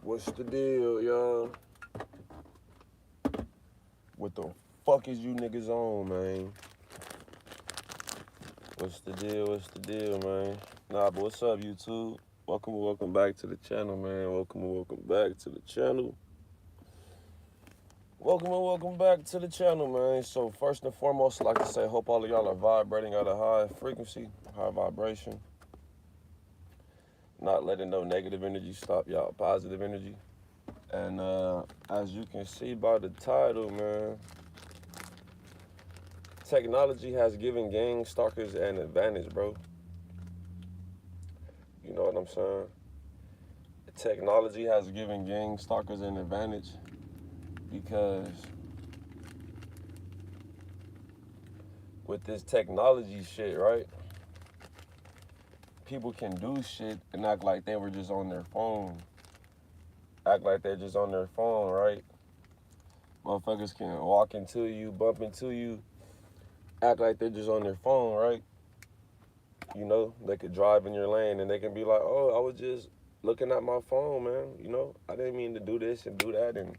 What's the deal, y'all? What the fuck is you niggas on, man? What's the deal? What's the deal, man? Nah, but what's up, YouTube? Welcome back to the channel, man. Welcome back to the channel. Welcome back to the channel, man. So first and foremost, I'd like to say, hope all of y'all are vibrating at a high frequency, high vibration. Not letting no negative energy stop y'all positive energy. And as you can see by the title, man, technology has given gang stalkers an advantage, bro. You know what I'm saying? Technology has given gang stalkers an advantage because with this technology shit, right? People can do shit and act like they were just on their phone. Act like they're just on their phone, right? Motherfuckers can walk into you, bump into you, act like they're just on their phone, right? You know, they could drive in your lane and they can be like, oh, I was just looking at my phone, man. You know, I didn't mean to do this and do that and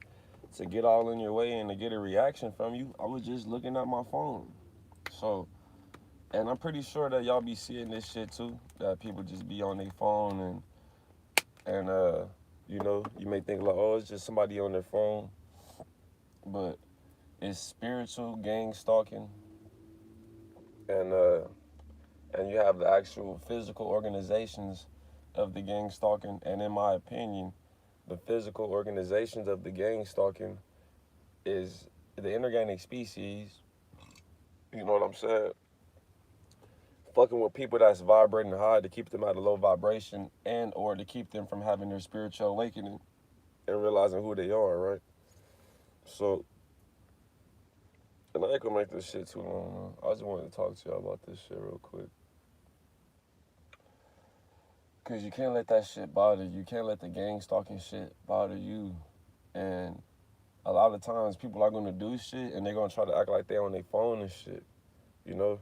to get all in your way and to get a reaction from you. I was just looking at my phone. So, and I'm pretty sure that y'all be seeing this shit too, that people just be on their phone and you know, you may think like, oh, it's just somebody on their phone, but it's spiritual gang stalking, and uh, and you have the actual physical organizations of the gang stalking, and in my opinion, the physical organizations of the gang stalking is the inorganic species. You know what I'm saying? Fucking with people that's vibrating high to keep them at a low vibration and or to keep them from having their spiritual awakening and realizing who they are, right? So, and I ain't gonna make this shit too long, man. I just wanted to talk to y'all about this shit real quick. Cause you can't let that shit bother you. You can't let the gang stalking shit bother you. And a lot of times people are gonna do shit and they're gonna try to act like they on their phone and shit, you know?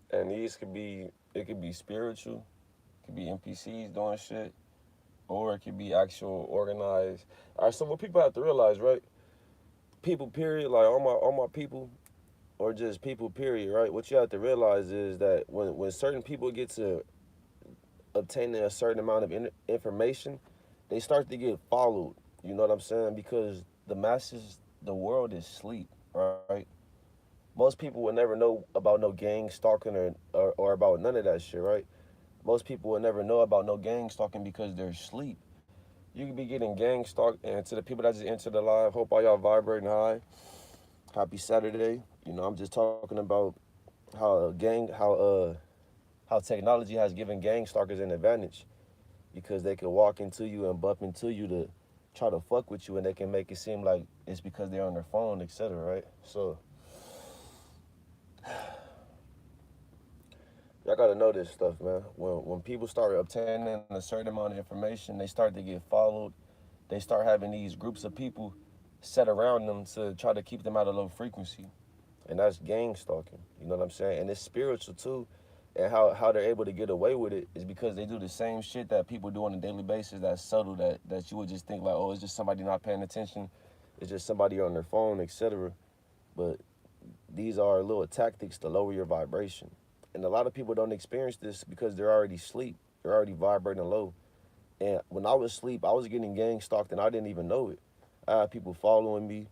And it could be spiritual, it could be NPCs doing shit, or it could be actual organized. All right, so what people have to realize, right? People, period, like all my people, or just people, period, right? What you have to realize is that when certain people get to obtaining a certain amount of information, they start to get followed. You know what I'm saying? Because the masses, the world is asleep, right? Most people will never know about no gang stalking or about none of that shit, right? Most people will never know about no gang stalking because they're asleep. You could be getting gang stalked, and to the people that just entered the live, hope all y'all vibrating high. Happy Saturday. You know, I'm just talking about how technology has given gang stalkers an advantage because they can walk into you and bump into you to try to fuck with you, and they can make it seem like it's because they're on their phone, etc. Right? So y'all gotta know this stuff, man. When people start obtaining a certain amount of information, they start to get followed. They start having these groups of people set around them to try to keep them at a low frequency, and that's gang stalking. You know what I'm saying? And it's spiritual too. And how they're able to get away with it is because they do the same shit that people do on a daily basis. That's subtle. That you would just think like, oh, it's just somebody not paying attention. It's just somebody on their phone, etc. But these are little tactics to lower your vibration. And a lot of people don't experience this because they're already asleep. They're already vibrating low. And when I was asleep, I was getting gang stalked and I didn't even know it. I had people following me,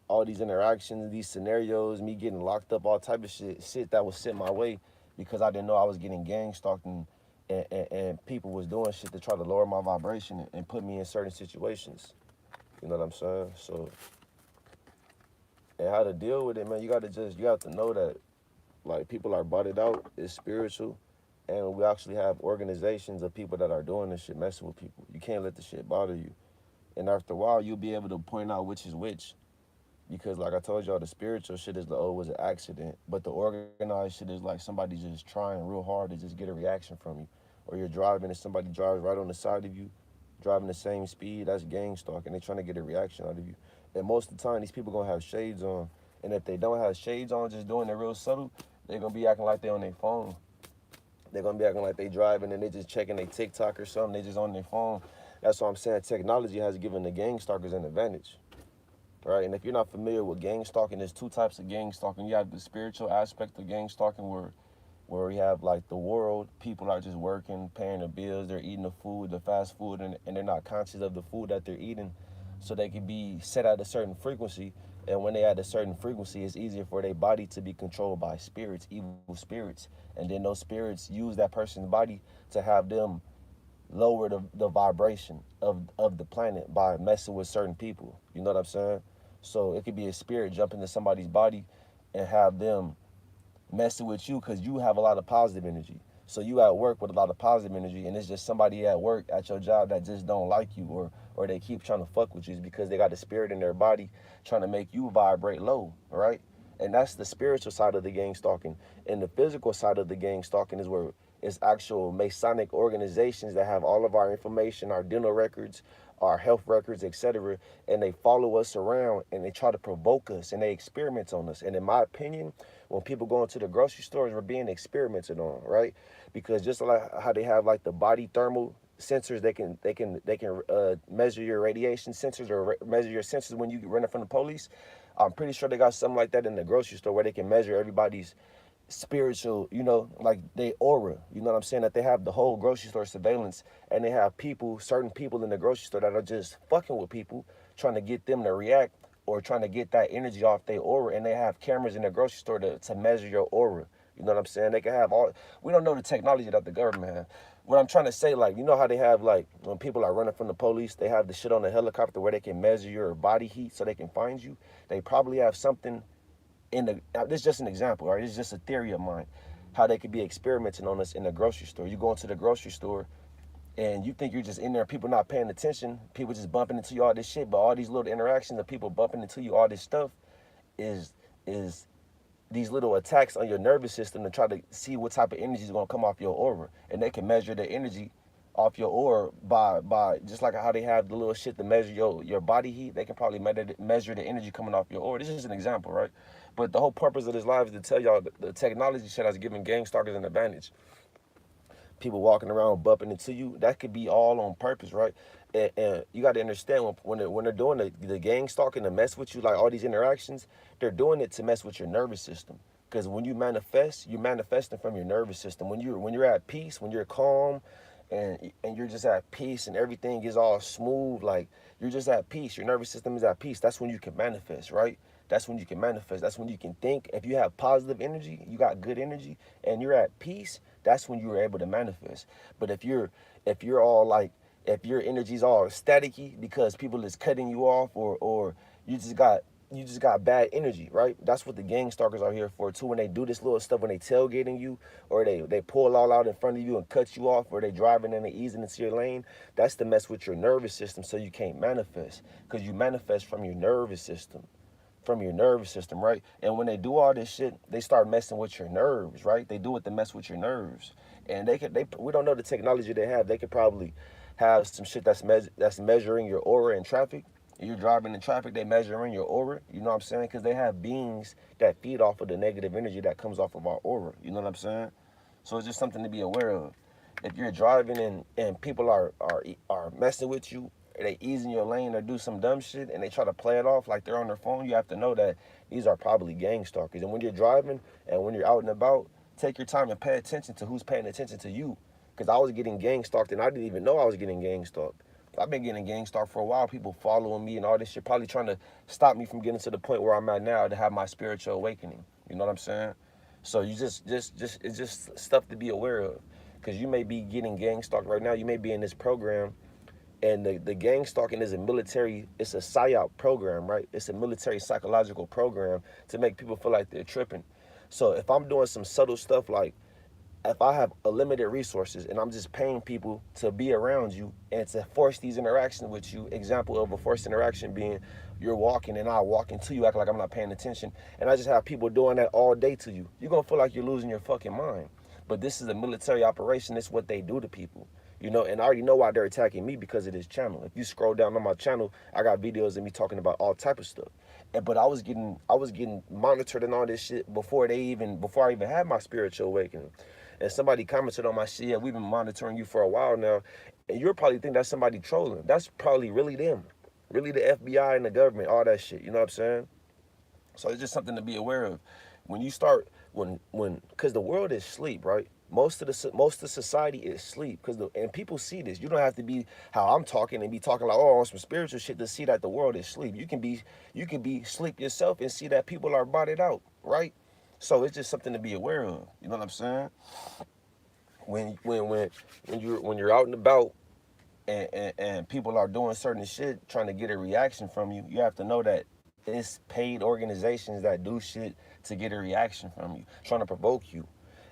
all these interactions, these scenarios, me getting locked up, all type of shit that was sent my way because I didn't know I was getting gang stalked and people was doing shit to try to lower my vibration and put me in certain situations. You know what I'm saying? So, and how to deal with it, man, you have to know that like people are butted out, it's spiritual, and we actually have organizations of people that are doing this shit, messing with people. You can't let the shit bother you. And after a while, you'll be able to point out which is which. Because like I told y'all, the spiritual shit is the oh, was an accident, but the organized shit is like somebody just trying real hard to just get a reaction from you, or you're driving and somebody drives right on the side of you, driving the same speed. That's gang stalking. They trying to get a reaction out of you, and most of the time these people gonna have shades on, and if they don't have shades on, just doing it real subtle, they're gonna be acting like they on their phone. They're gonna be acting like they driving and they just checking their TikTok or something. They just on their phone, That's what I'm saying. Technology has given the gang stalkers an advantage, right? And if you're not familiar with gang stalking, there's two types of gang stalking. You have the spiritual aspect of gang stalking, where we have like the world, people are just working, paying their bills, they're eating the food, the fast food, and they're not conscious of the food that they're eating. So they can be set at a certain frequency. And when they at a certain frequency, it's easier for their body to be controlled by spirits, evil spirits. And then those spirits use that person's body to have them lower the vibration of the planet by messing with certain people. You know what I'm saying? So it could be a spirit jump into somebody's body and have them messing with you because you have a lot of positive energy. So you at work with a lot of positive energy, and it's just somebody at work at your job that just don't like you, or they keep trying to fuck with you because they got the spirit in their body trying to make you vibrate low, right? And that's the spiritual side of the gang stalking. And the physical side of the gang stalking is where it's actual Masonic organizations that have all of our information, our dental records, our health records, etc. And they follow us around and they try to provoke us and they experiment on us. And in my opinion, when people go into the grocery stores, we're being experimented on, right? Because just like how they have like the body thermal sensors, they can measure your radiation sensors or measure your sensors when you running from the police. I'm pretty sure they got something like that in the grocery store where they can measure everybody's spiritual, like they aura, you know what I'm saying? That they have the whole grocery store surveillance, and they have people, certain people in the grocery store that are just fucking with people, trying to get them to react or trying to get that energy off their aura, and they have cameras in the grocery store to measure your aura. You know what I'm saying? They can have all, we don't know the technology that the government have. What I'm trying to say, like, you know how they have, like, when people are running from the police, they have the shit on the helicopter where they can measure your body heat so they can find you? They probably have something in the, this is just an example, right? This is just a theory of mine, how they could be experimenting on us in the grocery store. You go into the grocery store and you think you're just in there, people not paying attention, people just bumping into you all this shit, but all these little interactions of people bumping into you all this stuff is is these little attacks on your nervous system to try to see what type of energy is going to come off your aura. And they can measure the energy off your aura by just like how they have the little shit to measure your body heat. They can probably measure the energy coming off your aura. This is an example, right? But the whole purpose of this live is to tell y'all the technology shit has given gang stalkers an advantage. People walking around bumping into you, that could be all on purpose, right? And you got to understand when they're doing the gang stalking to mess with you, like all these interactions, they're doing it to mess with your nervous system. Because when you manifest, you're manifesting from your nervous system. When you're at peace, when you're calm, and you're just at peace, and everything is all smooth, like you're just at peace. Your nervous system is at peace. That's when you can manifest, right? That's when you can manifest. That's when you can think. If you have positive energy, you got good energy, and you're at peace, that's when you're able to manifest. But if you're all like, if your energy's all staticky because people is cutting you off, or you just got bad energy, right? That's what the gang stalkers are here for too. When they do this little stuff, when they tailgating you, or they pull all out in front of you and cut you off, or they driving and they easing into your lane, that's to mess with your nervous system so you can't manifest. Because you manifest from your nervous system, right? And when they do all this shit, they start messing with your nerves, right? They do it to mess with your nerves. And we don't know the technology they have. They could probably have some shit that's measuring your aura in traffic. You're driving in traffic, they measuring your aura. You know what I'm saying? Because they have beings that feed off of the negative energy that comes off of our aura. You know what I'm saying? So it's just something to be aware of. If you're driving and people are messing with you, they ease in your lane or do some dumb shit and they try to play it off like they're on their phone, you have to know that these are probably gang stalkers. And when you're driving and when you're out and about, take your time and pay attention to who's paying attention to you. Because I was getting gang stalked and I didn't even know I was getting gang stalked. I've been getting gang stalked for a while. People following me and all this shit, probably trying to stop me from getting to the point where I'm at now to have my spiritual awakening. You know what I'm saying? So you just it's just stuff to be aware of. Because you may be getting gang stalked right now. You may be in this program, and the gang stalking is it's a psyop program, right? It's a military psychological program to make people feel like they're tripping. So if I'm doing some subtle stuff, like if I have a limited resources and I'm just paying people to be around you and to force these interactions with you, example of a forced interaction being you're walking and I walk into you acting like I'm not paying attention, and I just have people doing that all day to you, you're gonna feel like you're losing your fucking mind. But this is a military operation. It's what they do to people. And I already know why they're attacking me, because of this channel. If you scroll down on my channel, I got videos of me talking about all type of stuff. But I was getting monitored and all this shit before I even had my spiritual awakening. And somebody commented on my shit, yeah, we've been monitoring you for a while now. And you'll probably think that's somebody trolling. That's probably really them. Really the FBI and the government, all that shit. You know what I'm saying? So it's just something to be aware of. When you start, because the world is sleep, right? Most of society is sleep, and people see this. You don't have to be how I'm talking and be talking like, oh, on some spiritual shit to see that the world is sleep. You can be sleep yourself and see that people are botted out, right? So it's just something to be aware of. You know what I'm saying? When you're out and about, and people are doing certain shit trying to get a reaction from you, you have to know that it's paid organizations that do shit to get a reaction from you, trying to provoke you.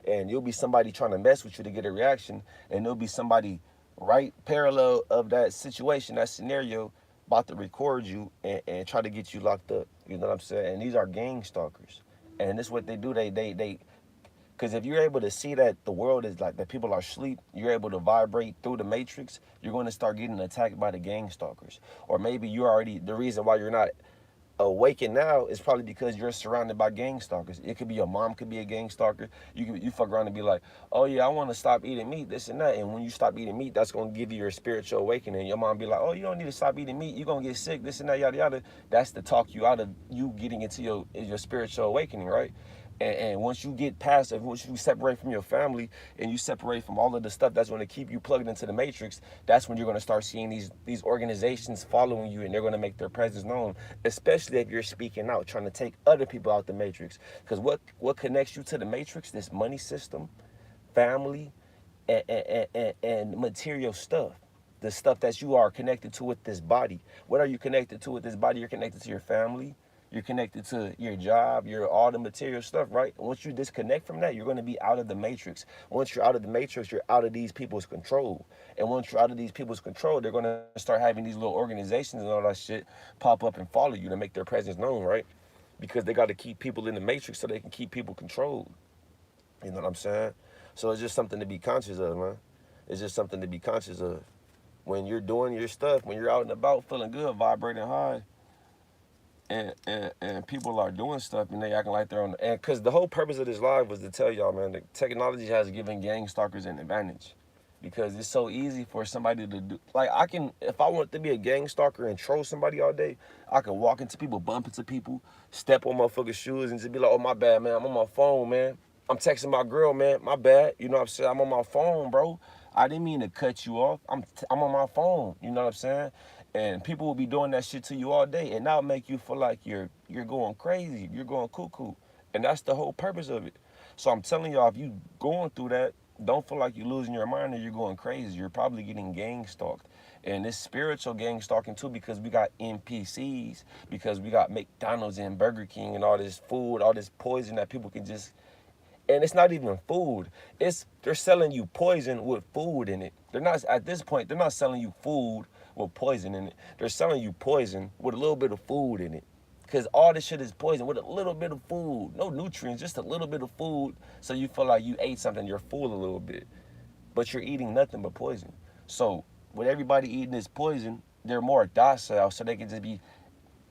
And you'll be somebody trying to mess with you to get a reaction, and there'll be somebody right parallel of that situation, that scenario, about to record you and try to get you locked up. You know what I'm saying? And these are gang stalkers. And this is what they do. They because if you're able to see that the world is like that, people are asleep, you're able to vibrate through the matrix, you're going to start getting attacked by the gang stalkers. Or maybe you're already, the reason why you're not awakened now is probably because you're surrounded by gang stalkers. It could be your mom could be a gang stalker. You fuck around and be like, oh yeah, I want to stop eating meat, this and that. And when you stop eating meat, that's going to give you your spiritual awakening. Your mom be like, oh, you don't need to stop eating meat, you're going to get sick, this and that, yada yada. That's to talk you out of you getting into your spiritual awakening, right? And once you get past it, once you separate from your family and you separate from all of the stuff that's going to keep you plugged into the matrix, that's when you're going to start seeing these organizations following you, and they're going to make their presence known, especially if you're speaking out, trying to take other people out the matrix. Because what connects you to the matrix? This money system, family, and material stuff. The stuff that you are connected to with this body. What are you connected to with this body? You're connected to your family. You're connected to your job, your all the material stuff, right? Once you disconnect from that, you're going to be out of the matrix. Once you're out of the matrix, you're out of these people's control. And once you're out of these people's control, they're going to start having these little organizations and all that shit pop up and follow you to make their presence known, right? Because they got to keep people in the matrix so they can keep people controlled. You know what I'm saying? So it's just something to be conscious of, man. It's just something to be conscious of. When you're doing your stuff, when you're out and about feeling good, vibrating high, and people are doing stuff and they acting like they're on, and because the whole purpose of this live was to tell y'all, man, the technology has given gang stalkers an advantage, because it's so easy for somebody to do, like, I can, if I want to be a gang stalker and troll somebody all day, I can walk into people, bump into people, step on motherfuckers' shoes and just be like, oh, my bad, man, I'm on my phone, man, I'm texting my girl, man, my bad, you know what I'm saying, I'm on my phone, bro, I didn't mean to cut you off, I'm on my phone, you know what I'm saying. And people will be doing that shit to you all day, and that'll make you feel like you're going crazy, you're going cuckoo. And that's the whole purpose of it. So I'm telling y'all, if you going through that, don't feel like you're losing your mind or you're going crazy. You're probably getting gang stalked. And it's spiritual gang stalking too, because we got NPCs, because we got McDonald's and Burger King and all this food, all this poison that people can just, and it's not even food. They're selling you poison with food in it. They're not, at this point, they're not selling you food with poison in it. They're selling you poison with a little bit of food in it. Because all this shit is poison with a little bit of food. No nutrients, just a little bit of food. So you feel like you ate something, you're full a little bit. But you're eating nothing but poison. So with everybody eating this poison, they're more docile, so they can just be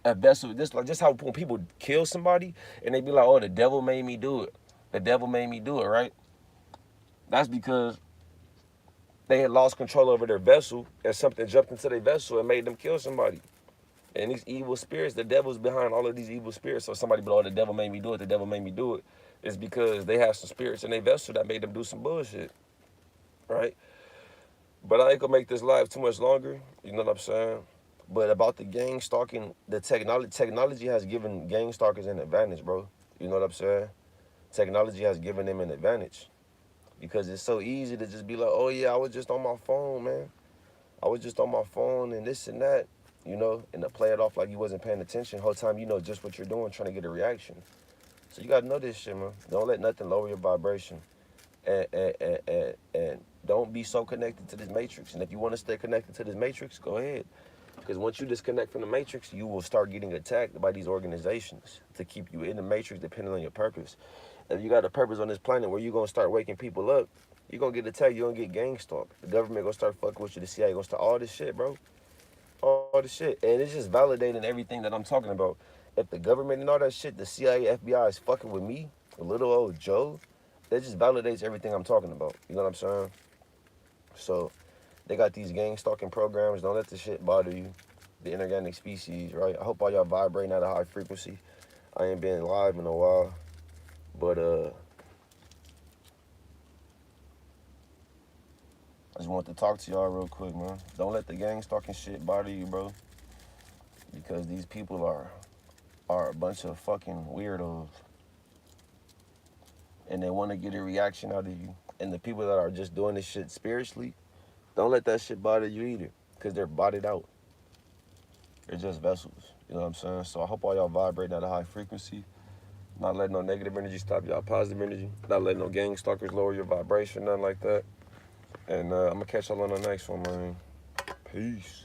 a vessel. Just how when people kill somebody and they be like, oh, the devil made me do it. The devil made me do it, right? That's because they had lost control over their vessel, and something jumped into their vessel and made them kill somebody. And these evil spirits, the devil's behind all of these evil spirits. So somebody be like, oh, the devil made me do it, the devil made me do it. It's because they have some spirits in their vessel that made them do some bullshit, right? But I ain't gonna make this live too much longer, you know what I'm saying? But about the gang stalking, the technology has given gang stalkers an advantage, bro. You know what I'm saying? Technology has given them an advantage. Because it's so easy to just be like, oh yeah, I was just on my phone, man. I was just on my phone and this and that, you know, and to play it off like you wasn't paying attention. Whole time you know just what you're doing, trying to get a reaction. So you gotta know this shit, man. Don't let nothing lower your vibration. And don't be so connected to this matrix. And if you want to stay connected to this matrix, go ahead. Because once you disconnect from the matrix, you will start getting attacked by these organizations to keep you in the matrix depending on your purpose. If you got a purpose on this planet where you're going to start waking people up, you're going to get attacked, you're going to get gang stalked. The government going to start fucking with you, the CIA going to start all this shit, bro. All this shit. And it's just validating everything that I'm talking about. If the government and all that shit, the CIA, FBI is fucking with me, little old Joe, that just validates everything I'm talking about. You know what I'm saying? So They got these gang stalking programs. Don't let the shit bother you. The inorganic species, right? I hope all y'all vibrating at a high frequency. I ain't been live in a while, but I just want to talk to y'all real quick, man. Don't let the gang stalking shit bother you, bro, because these people are a bunch of fucking weirdos, and they want to get a reaction out of you. And the people that are just doing this shit spiritually, don't let that shit bother you either, because they're botted out. They're just vessels. You know what I'm saying? So I hope all y'all vibrating at a high frequency. Not letting no negative energy stop y'all positive energy. Not letting no gang stalkers lower your vibration, nothing like that. And I'm going to catch y'all on the next one, man. Peace.